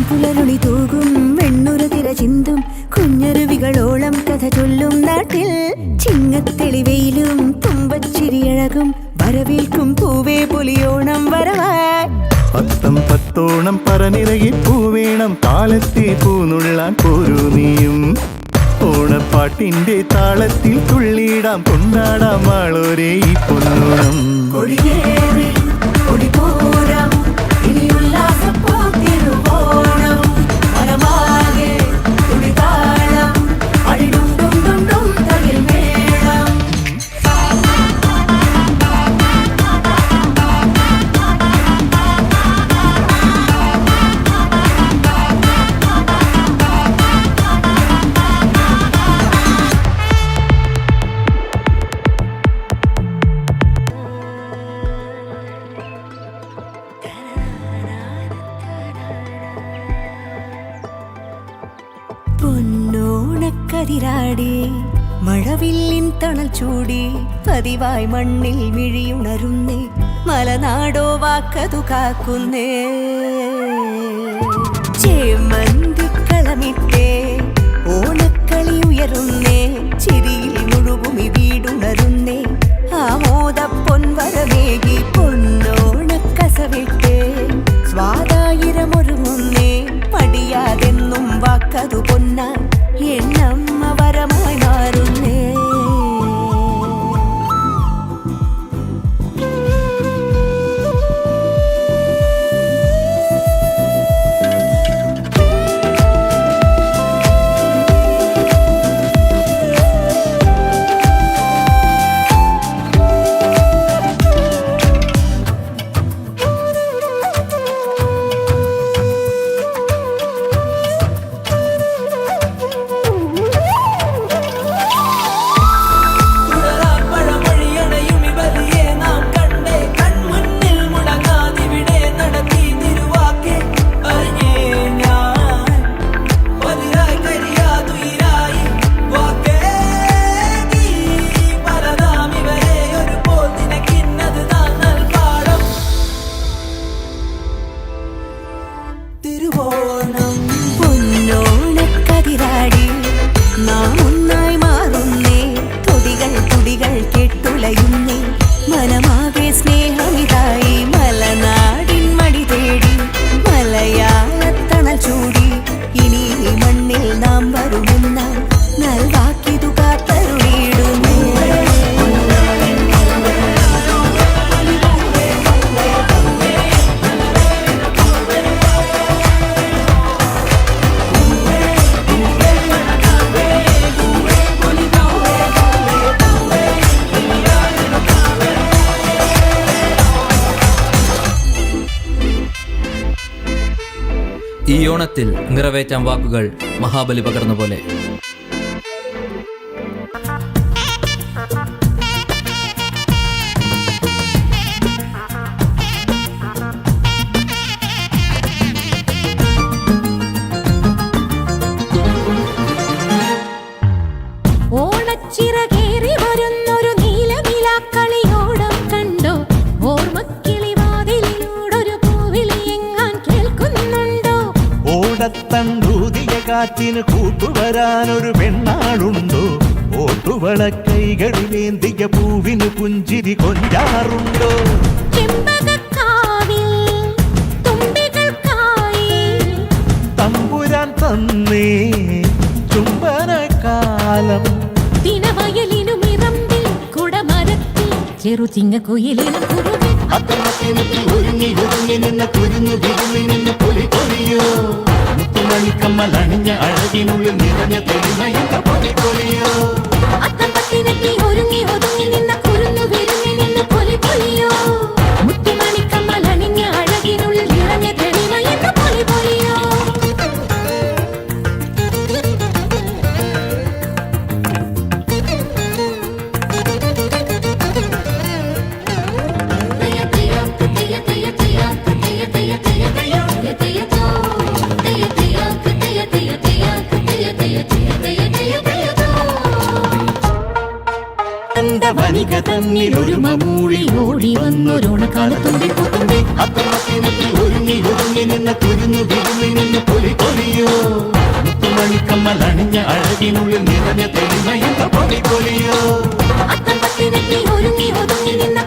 പുലരുളി തൂകും വെണ്ണുര തിര ചിന്തും കുഞ്ഞരുവികളോളം കഥ ചൊല്ലും നാട്ടിൽ ചിങ്ങത്തെളിവെയിലും തുമ്പച്ചിരിയഴകും വരവേൽക്കും പൂവേ പൊലിയോണം വരവായി പത്തം പത്തോണം പറനിറകി പൂവേണം കാലത്തെ പൂനുള്ളാൻ പോരൂ നീയും ഓണപ്പാട്ടിന്റെ താളത്തിൽ തുള്ളിയിടാം കൊണ്ടാടാം ആളോരേ ഈ പൊന്നോണം കൊടിയേറി കൊടിപോരാം ഇനി ഉല്ലാസപ്പോത്തിരുവോണം മനമാകെ തുടിതാളം അടിടും ഡും ഡും ഡും തകിൽ മേളം പൊന്നോണക്കതിരാടി മഴവില്ലിൻ തണൽ ചൂടി പതിവായി മണ്ണിൽ മിഴിയുണരുന്നേ മലനാടോ വാക്കതു കാക്കുന്നേ ചേമന്തിക്കളമിട്ടേ ഓണക്കളി ഉയരുന്നേ ചിരിയിൽ മുഴുകുമി വീടുണരുന്നേ ആമോദ പൊൻവരമേകി പൊന്നോണക്കസവിട്ടേ സ്വാതായിരമൊരുങ്ങുന്നേ പടിയാതെന്നും വാക്കതു പൊന്നാൻ എന്നമ്മ വരമായി മാറുന്നേ പൊന്നോണക്കതിരാടി നാം ഒന്നായി മാറുന്നേ തുടികൾ തുടികൾ കെട്ടുലയുന്നേ മനമാകെ സ്നേഹമിതായി മലനാടിൻ മടി തേടി മലയാളത്തണൽ ചൂടി ഇനി മണ്ണിൽ നാം വരുമെന്ന നൽവാക്കിതു കാത്തരുളിയിടുന്നേ ഈ ഓണത്തിൽ നിറവേറ്റാൻ വാക്കുകൾ മഹാബലി പകർന്ന പോലെ. കാറ്റിന് കൂട്ടുവരാനൊരു പെണ്ണാളുണ്ടോ? ഓട്ടുവള കൈകളിലേന്തിയ പൂവിന് പുഞ്ചിരി കൊഞ്ചാറുണ്ടോ? ചെമ്പകക്കാവിൽ തുമ്പികൾക്കായി തമ്പുരാൻ തന്നേ ചുംബനകാലം. ദിനവയലിനുമിറമ്പിൽ കുടമരത്തിൽ ചെറുചിങ്ങക്കുയിലിനും കുറുകെ അത്തമത്തിനെത്തി ഒരുങ്ങി ഒരുങ്ങി നിന്ന കുരുന്നു വിരുങ്ങി നിന്ന് പൊലി പൊലിയോ? മുത്തുമണിക്കമ്മൽ അണിഞ്ഞ അഴകിനുള്ളിൽ നിറഞ്ഞ തെളിമയുള്ള പൊലി പൊലിയോ? അത്തപ്പത്തിനെത്തി ഒരുങ്ങി ഒതുങ്ങി നിന്ന കുരുന്നു വിരുങ്ങി നിന്ന് പൊലി പൊലിയോ? മുത്തുമണിക്കമ്മൽ അണിഞ്ഞ അഴകിനുള്ളിൽ നിറഞ്ഞ തെളിമയെന്ന പൊലി പൊലിയോ? വനിക തന്നിൽ ഒരു മമൂഴി ഓടി വന്നൊരോണക്കാലത്തുമ്പി പുത്തുമ്പി. അത്തമത്തിനെത്തി ഒരുങ്ങി ഒരുങ്ങി നിന്ന കുരുന്നു വിരുങ്ങി നിന്ന് പൊലി പൊലിയോ? മുത്തുമണിക്കമ്മൽ അണിഞ്ഞ അഴകിനുള്ളിൽ നിറഞ്ഞ തെളിമയുള്ള പൊലി പൊലിയോ? അത്തപ്പത്തിനെത്തി ഒരുങ്ങി ഒതുങ്ങി നിന്ന